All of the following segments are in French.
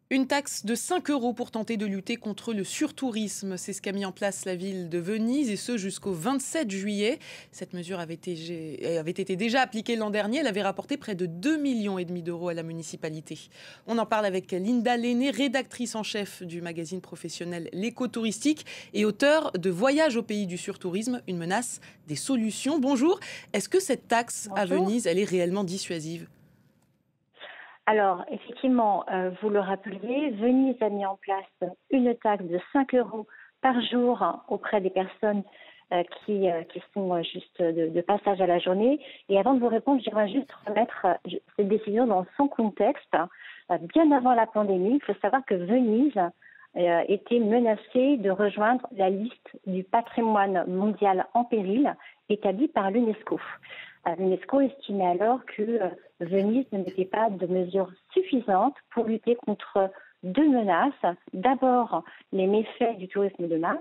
Une taxe de 5 euros pour tenter de lutter contre le surtourisme. C'est ce qu'a mis en place la ville de Venise et ce jusqu'au 27 juillet. Cette mesure avait été déjà appliquée l'an dernier. Elle avait rapporté près de 2,5 millions d'euros à la municipalité. On en parle avec Linda Lenné, rédactrice en chef du magazine professionnel L'Éco-Touristique et auteure de Voyage au pays du surtourisme, une menace, des solutions. Bonjour. Est-ce que cette taxe à Bonjour. Venise, elle est réellement dissuasive? Alors, effectivement, vous le rappeliez, Venise a mis en place une taxe de 5 euros par jour auprès des personnes qui sont juste de passage à la journée. Et avant de vous répondre, j'aimerais juste remettre cette décision dans son contexte. Bien avant la pandémie, il faut savoir que Venise était menacée de rejoindre la liste du patrimoine mondial en péril établie par l'UNESCO. L'UNESCO estimait alors que Venise ne mettait pas de mesures suffisantes pour lutter contre deux menaces. D'abord, les méfaits du tourisme de masse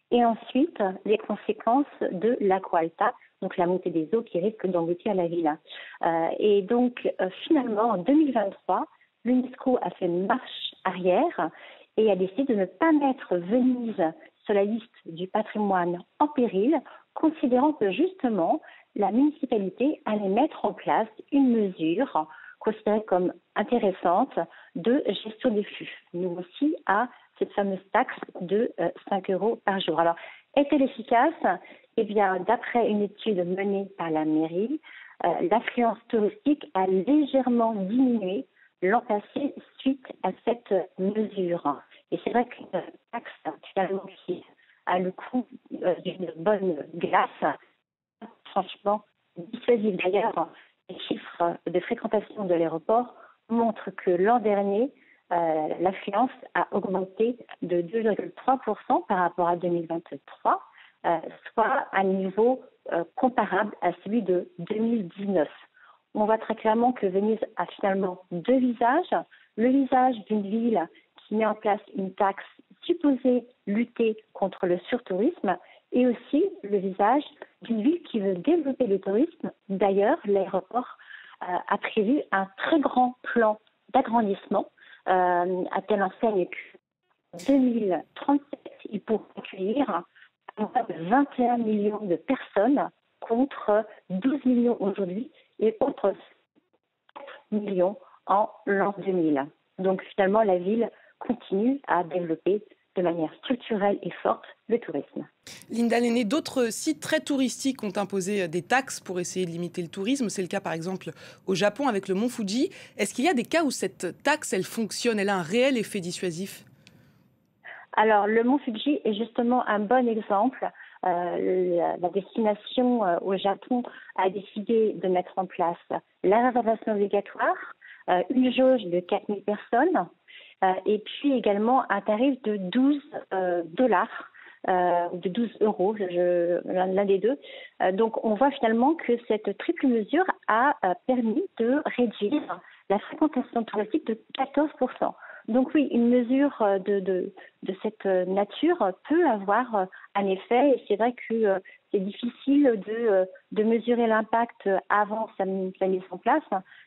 et ensuite les conséquences de l'aqua alta, donc la montée des eaux qui risque d'engloutir la ville. Et donc, finalement, en 2023, l'UNESCO a fait une marche arrière et a décidé de ne pas mettre Venise sur la liste du patrimoine en péril, considérant que justement, la municipalité allait mettre en place une mesure considérée comme intéressante de gestion des flux, nous aussi à cette fameuse taxe de 5 euros par jour. Alors, est-elle efficace? Eh bien, d'après une étude menée par la mairie, l'affluence touristique a légèrement diminué l'an passé suite à cette mesure. Et c'est vrai qu'une taxe finalement qui a le coût d'une bonne glace, franchement dissuasive. D'ailleurs, les chiffres de fréquentation de l'aéroport montrent que l'an dernier, l'affluence a augmenté de 2,3% par rapport à 2023, soit un niveau comparable à celui de 2019. On voit très clairement que Venise a finalement deux visages. Le visage d'une ville qui met en place une taxe supposée lutter contre le surtourisme et aussi le visage d'une ville qui veut développer le tourisme. D'ailleurs, l'aéroport a prévu un très grand plan d'agrandissement à telle enseigne que 2037, il pourra accueillir moins de 21 millions de personnes contre 12 millions aujourd'hui et contre 7 millions en l'an 2000. Donc finalement, la ville continue à développer de manière structurelle et forte le tourisme. Linda Lenné, d'autres sites très touristiques ont imposé des taxes pour essayer de limiter le tourisme. C'est le cas par exemple au Japon avec le mont Fuji. Est-ce qu'il y a des cas où cette taxe, elle fonctionne, elle a un réel effet dissuasif? Alors, le mont Fuji est justement un bon exemple. La destination au Japon a décidé de mettre en place la réservation obligatoire, une jauge de 4000 personnes, et puis également un tarif de 12 dollars, de 12 euros, l'un des deux. Donc, on voit finalement que cette triple mesure a permis de réduire la fréquentation touristique de 14%. Donc oui, une mesure de cette nature peut avoir un effet et c'est vrai que c'est difficile de mesurer l'impact avant sa mise en place.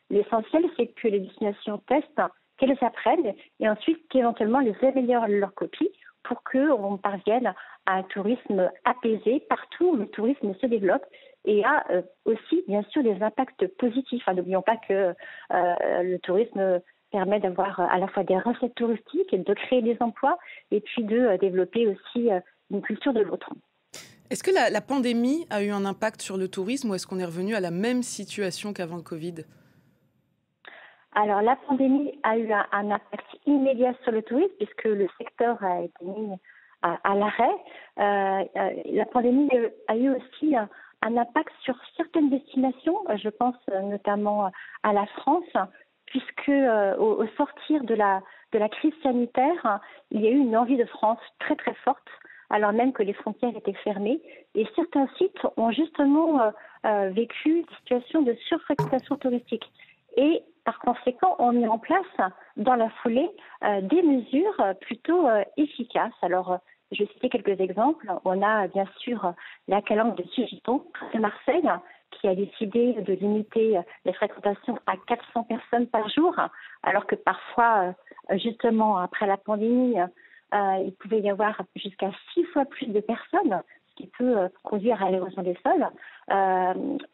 L'essentiel, c'est que les destinations testent, qu'elles apprennent et ensuite qu'éventuellement elles améliorent leur copie pour qu'on parvienne à un tourisme apaisé partout où le tourisme se développe et a aussi bien sûr des impacts positifs. N'oublions pas que le tourisme permet d'avoir à la fois des recettes touristiques, de créer des emplois et puis de développer aussi une culture de l'autre. Est-ce que la pandémie a eu un impact sur le tourisme ou est-ce qu'on est revenu à la même situation qu'avant le Covid? Alors la pandémie a eu un impact immédiat sur le tourisme puisque le secteur a été mis à l'arrêt. La pandémie a eu aussi un impact sur certaines destinations, je pense notamment à la France, puisque au sortir de la crise sanitaire, il y a eu une envie de France très très forte, alors même que les frontières étaient fermées. Et certains sites ont justement vécu des situations de surfréquentation touristique. Et par conséquent, on met en place dans la foulée des mesures plutôt efficaces. Alors, je vais citer quelques exemples. On a bien sûr la calanque de Tigiton, près de Marseille, qui a décidé de limiter les fréquentations à 400 personnes par jour, alors que parfois, justement, après la pandémie, il pouvait y avoir jusqu'à 6 fois plus de personnes, ce qui peut conduire à l'érosion des sols.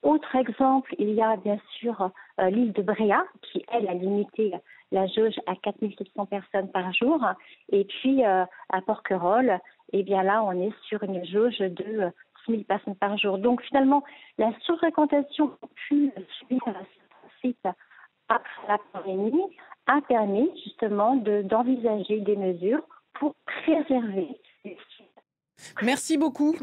Autre exemple, il y a bien sûr l'île de Bréa, qui, elle, a limité la jauge à 4700 personnes par jour. Et puis, à Porquerolles, eh bien là, on est sur une jauge de 6000 personnes par jour. Donc, finalement, la surfréquentation pu subir ce site après la pandémie a permis justement d'envisager des mesures pour préserver les sites. Merci beaucoup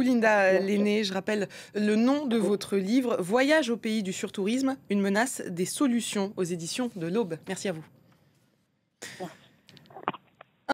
Linda Lenné. Je rappelle le nom de votre livre, Voyage au pays du surtourisme, une menace, des solutions, aux éditions de l'Aube. Merci à vous. Merci.